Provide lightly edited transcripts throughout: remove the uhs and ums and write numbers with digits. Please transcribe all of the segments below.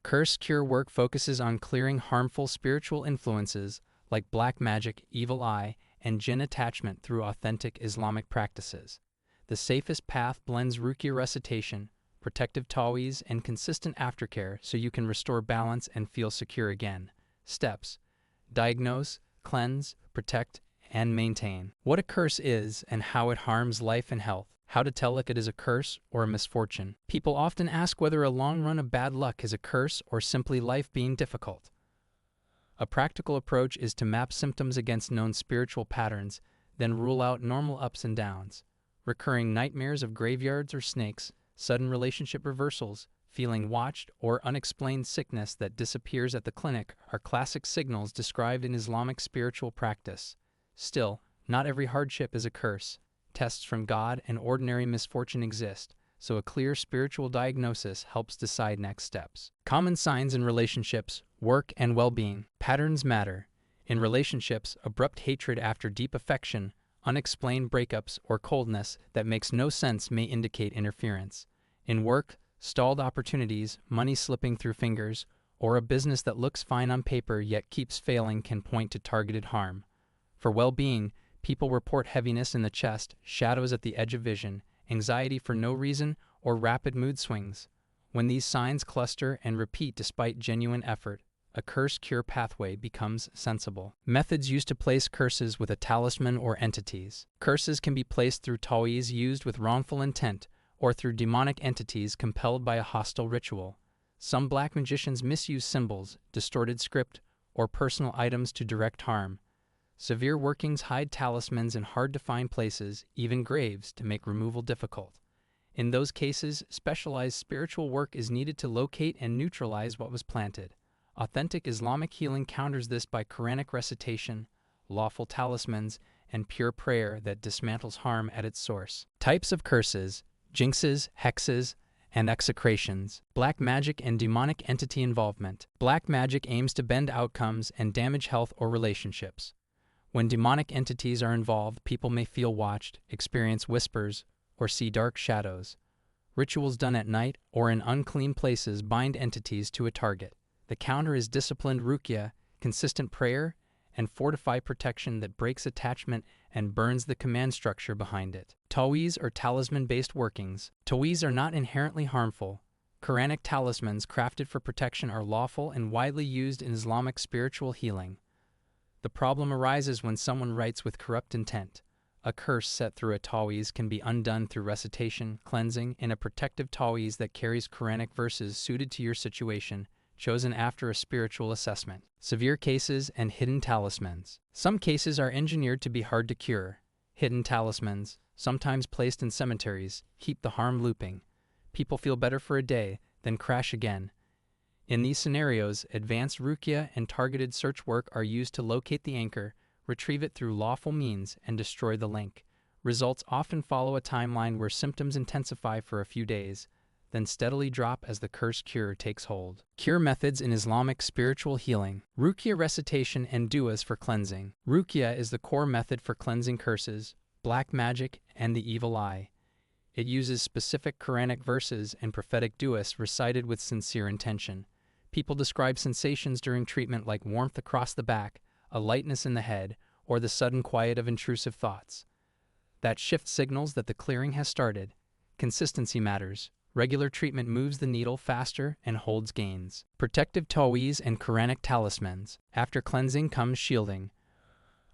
Curse cure work focuses on clearing harmful spiritual influences like black magic, evil eye, and jinn attachment through authentic Islamic practices. The safest path blends ruqya recitation, protective taweez, and consistent aftercare so you can restore balance and feel secure again. Steps: diagnose, cleanse, protect, and maintain. What a curse is and how it harms life and health. How to tell if it is a curse or a misfortune. People often ask whether a long run of bad luck is a curse or simply life being difficult. A practical approach is to map symptoms against known spiritual patterns, then rule out normal ups and downs. Recurring nightmares of graveyards or snakes, sudden relationship reversals, feeling watched, or unexplained sickness that disappears at the clinic are classic signals described in Islamic spiritual practice. Still, not every hardship is a curse. Tests from God and ordinary misfortune exist, so a clear spiritual diagnosis helps decide next steps. Common signs in relationships, work, and well-being. Patterns matter. In relationships, abrupt hatred after deep affection, unexplained breakups, or coldness that makes no sense may indicate interference. In work, stalled opportunities, money slipping through fingers, or a business that looks fine on paper yet keeps failing can point to targeted harm. For well-being, people report heaviness in the chest, shadows at the edge of vision, anxiety for no reason, or rapid mood swings. When these signs cluster and repeat despite genuine effort, a curse cure pathway becomes sensible. Methods used to place curses with a talisman or entities. Curses can be placed through taweez used with wrongful intent, or through demonic entities compelled by a hostile ritual. Some black magicians misuse symbols, distorted script, or personal items to direct harm. Severe workings hide talismans in hard-to-find places, even graves, to make removal difficult. In those cases, specialized spiritual work is needed to locate and neutralize what was planted. Authentic Islamic healing counters this by Quranic recitation, lawful talismans, and pure prayer that dismantles harm at its source. Types of curses: jinxes, hexes, and execrations. Black magic and demonic entity involvement. Black magic aims to bend outcomes and damage health or relationships. When demonic entities are involved, people may feel watched, experience whispers, or see dark shadows. Rituals done at night or in unclean places bind entities to a target. The counter is disciplined ruqya, consistent prayer, and fortified protection that breaks attachment and burns the command structure behind it. Taweez or talisman-based workings. Taweez are not inherently harmful. Quranic talismans crafted for protection are lawful and widely used in Islamic spiritual healing. The problem arises when someone writes with corrupt intent. A curse set through a taweez can be undone through recitation, cleansing, and a protective taweez that carries Quranic verses suited to your situation, chosen after a spiritual assessment. Severe cases and hidden talismans. Some cases are engineered to be hard to cure. Hidden talismans, sometimes placed in cemeteries, keep the harm looping. People feel better for a day, then crash again. In these scenarios, advanced ruqya and targeted search work are used to locate the anchor, retrieve it through lawful means, and destroy the link. Results often follow a timeline where symptoms intensify for a few days, then steadily drop as the curse cure takes hold. Cure methods in Islamic spiritual healing. Ruqya recitation and du'as for cleansing. Ruqya is the core method for cleansing curses, black magic, and the evil eye. It uses specific Quranic verses and prophetic du'as recited with sincere intention. People describe sensations during treatment like warmth across the back, a lightness in the head, or the sudden quiet of intrusive thoughts. That shift signals that the clearing has started. Consistency matters. Regular treatment moves the needle faster and holds gains. Protective taweez and Quranic talismans. After cleansing comes shielding.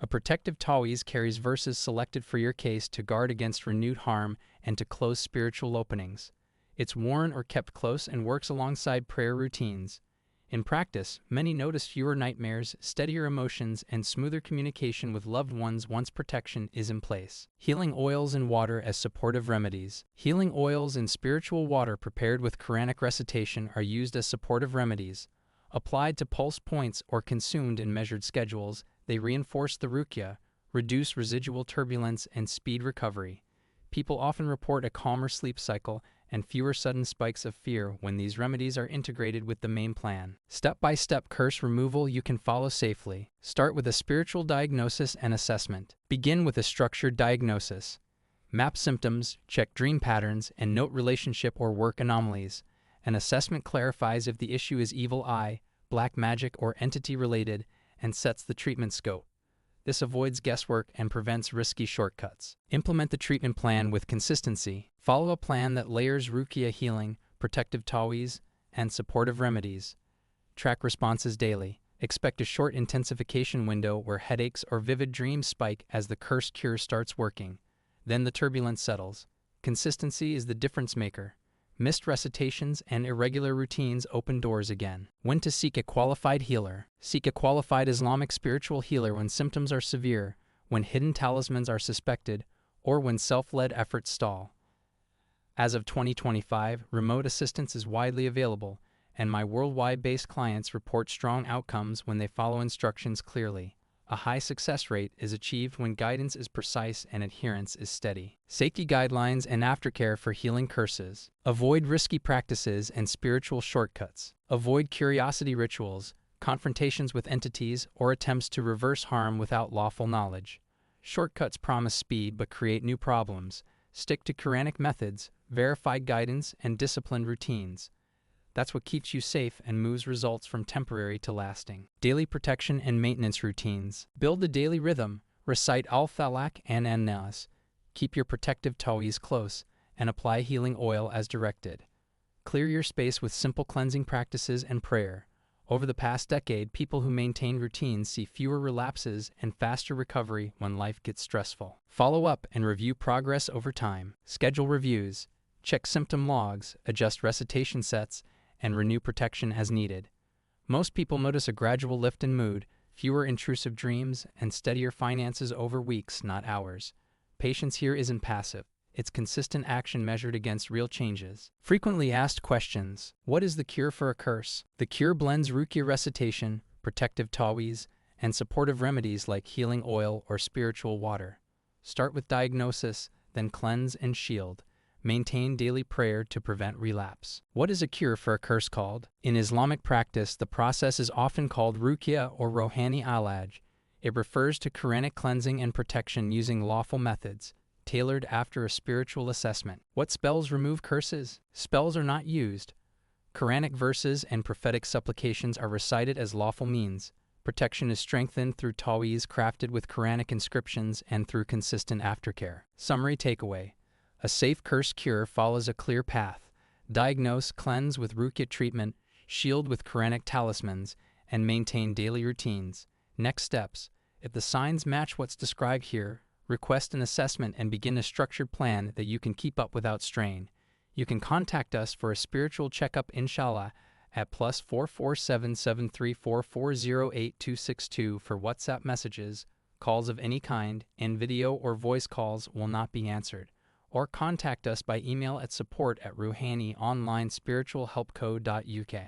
A protective taweez carries verses selected for your case to guard against renewed harm and to close spiritual openings. It's worn or kept close and works alongside prayer routines. In practice, many notice fewer nightmares, steadier emotions, and smoother communication with loved ones once protection is in place. Healing oils and water as supportive remedies. Healing oils and spiritual water prepared with Quranic recitation are used as supportive remedies. Applied to pulse points or consumed in measured schedules, they reinforce the ruqya, reduce residual turbulence, and speed recovery. People often report a calmer sleep cycle and fewer sudden spikes of fear when these remedies are integrated with the main plan. Step-by-step curse removal you can follow safely. Start with a spiritual diagnosis and assessment. Begin with a structured diagnosis. Map symptoms, check dream patterns, and note relationship or work anomalies. An assessment clarifies if the issue is evil eye, black magic, or entity-related, and sets the treatment scope. This avoids guesswork and prevents risky shortcuts. Implement the treatment plan with consistency. Follow a plan that layers Ruqya healing, protective taweez, and supportive remedies. Track responses daily. Expect a short intensification window where headaches or vivid dreams spike as the curse cure starts working. Then the turbulence settles. Consistency is the difference maker. Missed recitations and irregular routines open doors again. When to seek a qualified healer. Seek a qualified Islamic spiritual healer when symptoms are severe, when hidden talismans are suspected, or when self-led efforts stall. As of 2025, remote assistance is widely available, and my worldwide-based clients report strong outcomes when they follow instructions clearly. A high success rate is achieved when guidance is precise and adherence is steady. Safety guidelines and aftercare for healing curses. Avoid risky practices and spiritual shortcuts. Avoid curiosity rituals, confrontations with entities, or attempts to reverse harm without lawful knowledge. Shortcuts promise speed but create new problems. Stick to Quranic methods, verified guidance, and disciplined routines. That's what keeps you safe and moves results from temporary to lasting. Daily protection and maintenance routines. Build a daily rhythm. Recite Al-Falaq and An-Nas. Keep your protective taweez close and apply healing oil as directed. Clear your space with simple cleansing practices and prayer. Over the past decade, people who maintain routines see fewer relapses and faster recovery when life gets stressful. Follow up and review progress over time. Schedule reviews. Check symptom logs, adjust recitation sets, and renew protection as needed. Most people notice a gradual lift in mood, fewer intrusive dreams, and steadier finances over weeks, not hours. Patience here isn't passive. It's consistent action measured against real changes. Frequently asked questions. What is the cure for a curse? The cure blends Ruqya recitation, protective taweez, and supportive remedies like healing oil or spiritual water. Start with diagnosis, then cleanse and shield. Maintain daily prayer to prevent relapse. What is a cure for a curse called? In Islamic practice, the process is often called Ruqya or Rohani Alaj. It refers to Quranic cleansing and protection using lawful methods, tailored after a spiritual assessment. What spells remove curses? Spells are not used. Quranic verses and prophetic supplications are recited as lawful means. Protection is strengthened through taweez crafted with Quranic inscriptions and through consistent aftercare. Summary takeaway. A safe curse cure follows a clear path. Diagnose, cleanse with Ruqya treatment, shield with Quranic talismans, and maintain daily routines. Next steps. If the signs match what's described here, request an assessment and begin a structured plan that you can keep up without strain. You can contact us for a spiritual checkup inshallah at +447 734 8262 for WhatsApp messages. Calls of any kind, and video or voice calls will not be answered. Or contact us by email at support@ruhanionnlinespiritualhelpco.uk.